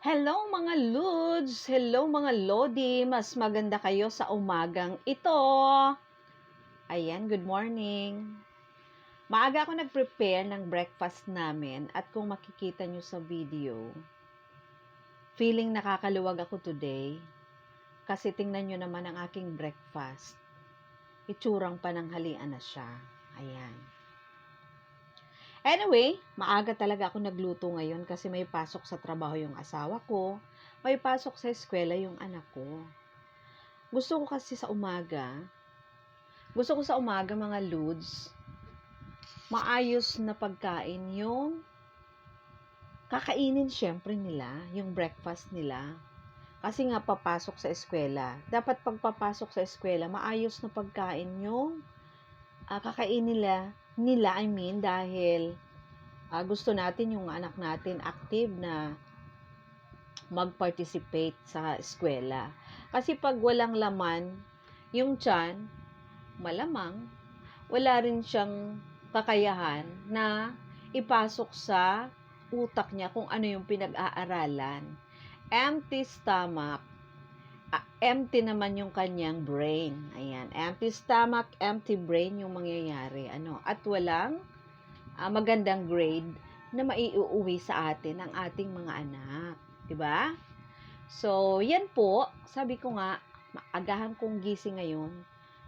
Hello mga Lods! Hello mga Lodi! Mas maganda kayo sa umagang ito. Ayan, good morning. Maaga ako nag-prepare ng breakfast namin at kung makikita nyo sa video, feeling nakakaluwag ako today kasi tingnan nyo naman ang aking breakfast. Itsurang pananghalian na siya. Ayan. Anyway, maaga talaga ako nagluto ngayon kasi may pasok sa trabaho yung asawa ko, may pasok sa eskwela yung anak ko. Gusto ko sa umaga mga Lods, maayos na pagkain yung kakainin syempre nila, yung breakfast nila. Kasi nga papasok sa eskwela. Dapat pagpapasok sa eskwela, maayos na pagkain yung kakainin nila, dahil gusto natin yung anak natin active na mag-participate sa eskwela. Kasi pag walang laman, yung tiyan, malamang, wala rin siyang kakayahan na ipasok sa utak niya kung ano yung pinag-aaralan. Empty stomach, empty naman yung kanyang brain. Ayan, empty stomach, empty brain yung mangyayari. At walang magandang grade na maiuwi sa atin ang ating mga anak. Diba? So, yan po. Sabi ko nga, agahan kong gising ngayon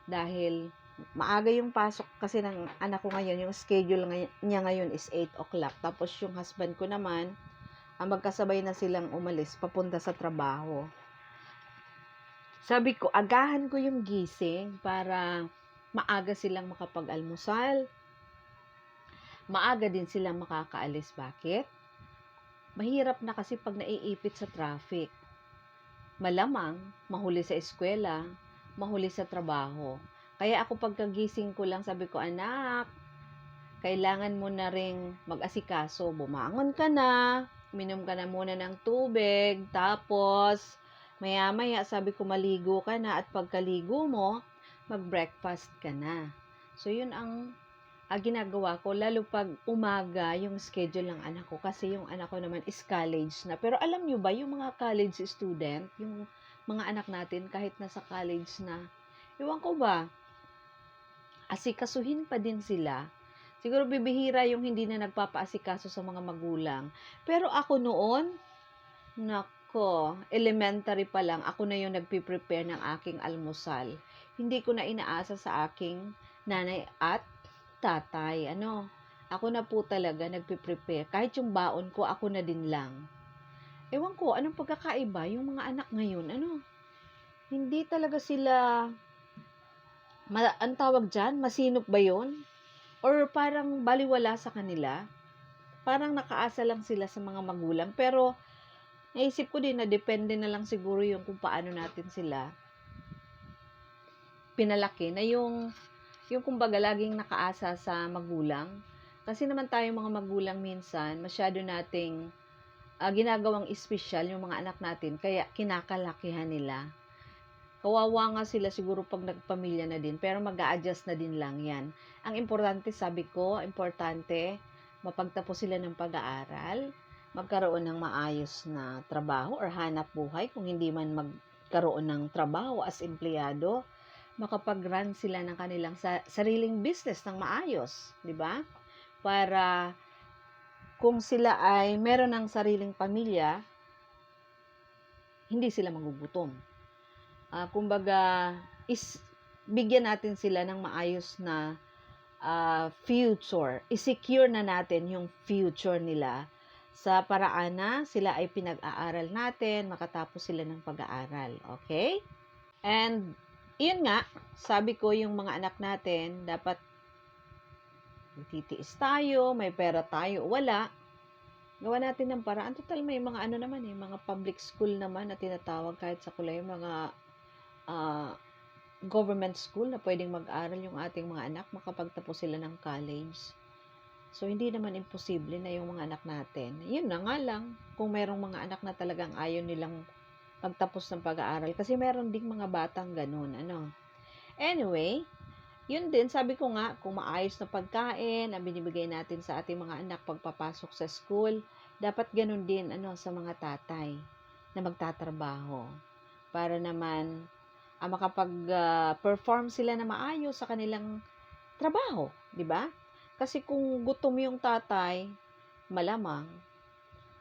dahil maaga yung pasok kasi ng anak ko ngayon. Yung schedule niya ngayon is 8 o'clock. Tapos yung husband ko naman, magkasabay na silang umalis papunta sa trabaho. Sabi ko, agahan ko yung gising para maaga silang makapag-almusal. Maaga din silang makakaalis. Bakit? Mahirap na kasi pag naiipit sa traffic. Malamang, mahuli sa eskwela, mahuli sa trabaho. Kaya ako pagkagising ko lang, sabi ko, anak, kailangan mo na ring mag-asikaso. Bumangon ka na, minom ka na muna ng tubig, tapos, maya-maya, sabi ko, maligo ka na, at pagkaligo mo, mag-breakfast ka na. So, yun ang ginagawa ko, lalo pag umaga yung schedule ng anak ko, kasi yung anak ko naman is college na. Pero alam nyo ba, yung mga college student, yung mga anak natin, kahit nasa college na, iwan ko ba, asikasuhin pa din sila. Siguro bibihira yung hindi na nagpapaasikaso sa mga magulang. Pero ako noon, nako, elementary pa lang, ako na yung nagpiprepare ng aking almusal. Hindi ko na inaasa sa aking nanay at tatay. Ako na po talaga nagpiprepare. Kahit yung baon ko, ako na din lang. Ewan ko, anong pagkakaiba yung mga anak ngayon? Hindi talaga sila, ang tawag dyan, masinop ba yun? Or parang baliwala sa kanila? Parang nakaasa lang sila sa mga magulang. Pero, naisip ko din na depende na lang siguro yung kung paano natin sila pinalaki. Na yung kumbaga laging nakaasa sa magulang. Kasi naman tayong mga magulang minsan, masyado nating ginagawang espesyal yung mga anak natin, kaya kinakalakihan nila. Kawawa nga sila siguro pag nagpamilya na din, pero mag-a-adjust na din lang yan. Ang importante, sabi ko, mapagtapos sila ng pag-aaral, magkaroon ng maayos na trabaho or hanap buhay, kung hindi man magkaroon ng trabaho as empleyado, makapag-run sila ng kanilang sariling business ng maayos, di ba? Para kung sila ay meron ng sariling pamilya, hindi sila magugutom. Kumbaga, bigyan natin sila ng maayos na future. I-secure na natin yung future nila sa paraan na sila ay pinag-aaral natin, makatapos sila ng pag-aaral. Okay? And, yun nga, sabi ko yung mga anak natin, dapat titiis tayo, may pera tayo, wala. Gawa natin ng paraan. Total, may mga mga public school naman na tinatawag kahit sa kulay, mga government school na pwedeng mag-aral yung ating mga anak, makapagtapos sila ng college. So, hindi naman imposible na yung mga anak natin. Yun na nga lang, kung merong mga anak na talagang ayaw nilang pagtapos ng pag-aaral. Kasi meron ding mga batang ganun. Anyway, yun din, sabi ko nga, kung maayos na pagkain ang binibigay natin sa ating mga anak pagpapasok sa school, dapat ganun din sa mga tatay na magtatrabaho para naman makapag-perform sila na maayos sa kanilang trabaho, 'di ba? Kasi kung gutom yung tatay, malamang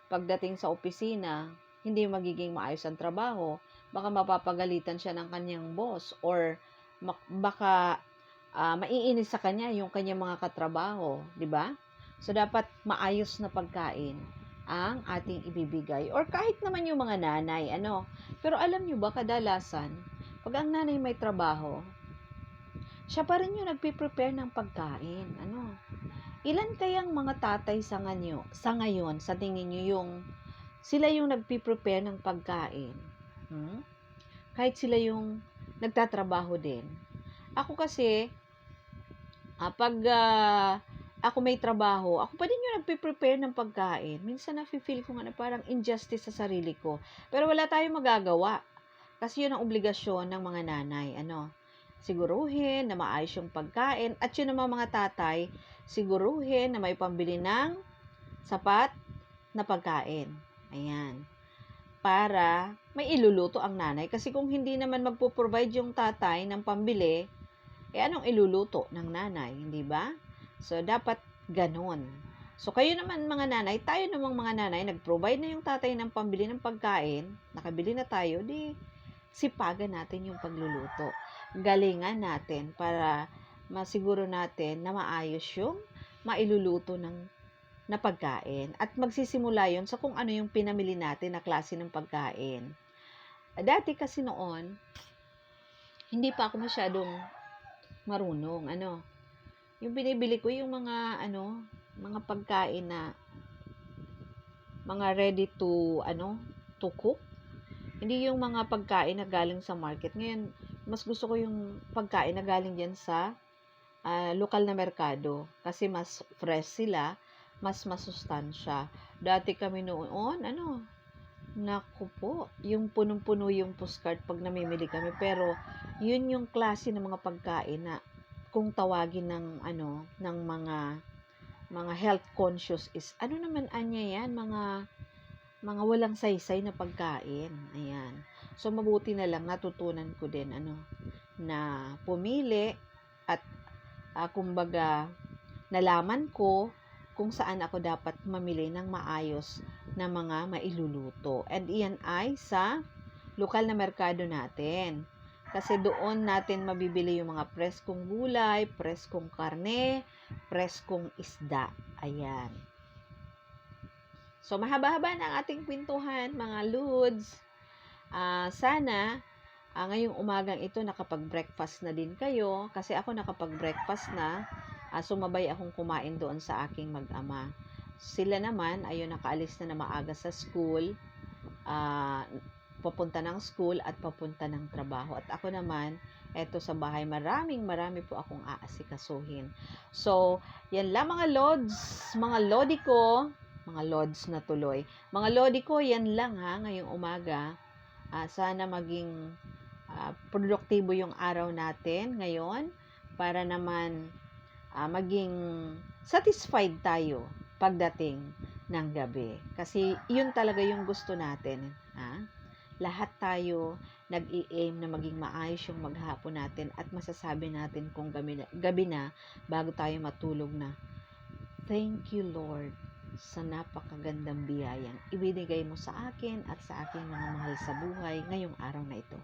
pagdating sa opisina, hindi magiging maayos ang trabaho. Baka mapapagalitan siya ng kanyang boss or baka maiinis sa kanya yung kanyang mga katrabaho, 'di ba? So dapat maayos na pagkain ang ating ibibigay or kahit naman yung mga nanay, Pero alam niyo ba kadalasan, pag ang nanay may trabaho, siya pa rin yung nagpe-prepare ng pagkain, Ilan kayang mga tatay sa ngayon, sa tingin niyo sila yung nagpe-prepare ng pagkain? Kahit sila yung nagtatrabaho din. Ako kasi, pag ako may trabaho, ako pa din yung nagpe-prepare ng pagkain. Minsan nafe-feel ko nga na parang injustice sa sarili ko. Pero wala tayong magagawa. Kasi yun ang obligasyon ng mga nanay. Siguruhin na maayos yung pagkain. At yun naman mga tatay, siguruhin na may pambili ng sapat na pagkain. Ayan. Para may iluluto ang nanay. Kasi kung hindi naman magpo-provide yung tatay ng pambili, anong iluluto ng nanay, hindi ba? So, dapat ganon. So, kayo naman mga nanay, tayo namang mga nanay, nag-provide na yung tatay ng pambili ng pagkain, nakabili na tayo, di sipagan natin yung pagluluto. Galingan natin para masiguro natin na maayos yung mailuluto na pagkain. At magsisimula yon sa kung ano yung pinamili natin na klase ng pagkain. Dati kasi noon, hindi pa ako masyadong marunong, yung binibili ko yung mga pagkain na mga ready to cook. Hindi yung mga pagkain na galing sa market. Ngayon, mas gusto ko yung pagkain na galing diyan sa lokal na merkado kasi mas fresh sila, mas masustansya. Dati kami noon, naku po, yung punong-puno yung postcard pag namimili kami. Pero, yun yung klase ng mga pagkain na kung tawagin ng mga health conscious is naman anya yan, mga walang saysay na pagkain. Ayan. So mabuti na lang natutunan ko din na pumili at kumbaga nalaman ko kung saan ako dapat mamili ng maayos na mga mailuluto. And iyan ay sa lokal na merkado natin. Kasi doon natin mabibili yung mga preskong gulay, preskong karne, preskong isda. Ayan. So, mahaba-haba na ang ating kwentuhan, mga Lods. Sana, ngayong umagang ito, nakapag-breakfast na din kayo. Kasi ako nakapag-breakfast na. Sumabay akong kumain doon sa aking mag-ama. Sila naman, ayun, nakaalis na maaga sa school. Papunta ng school at papunta ng trabaho. At ako naman, eto sa bahay, marami po akong aasikasuhin. So, yan lang mga Lods, mga Lodi ko, mga Lods na tuloy. Mga Lodi ko, yan lang ngayong umaga. Sana maging produktibo yung araw natin ngayon para naman maging satisfied tayo pagdating ng gabi. Kasi yun talaga yung gusto natin. Lahat tayo nag-i-aim na maging maayos yung maghapon natin at masasabi natin kung gabi na bago tayo matulog na, thank you Lord sa napakagandang biyayang ibinigay mo sa akin at sa aking mga mahal sa buhay ngayong araw na ito.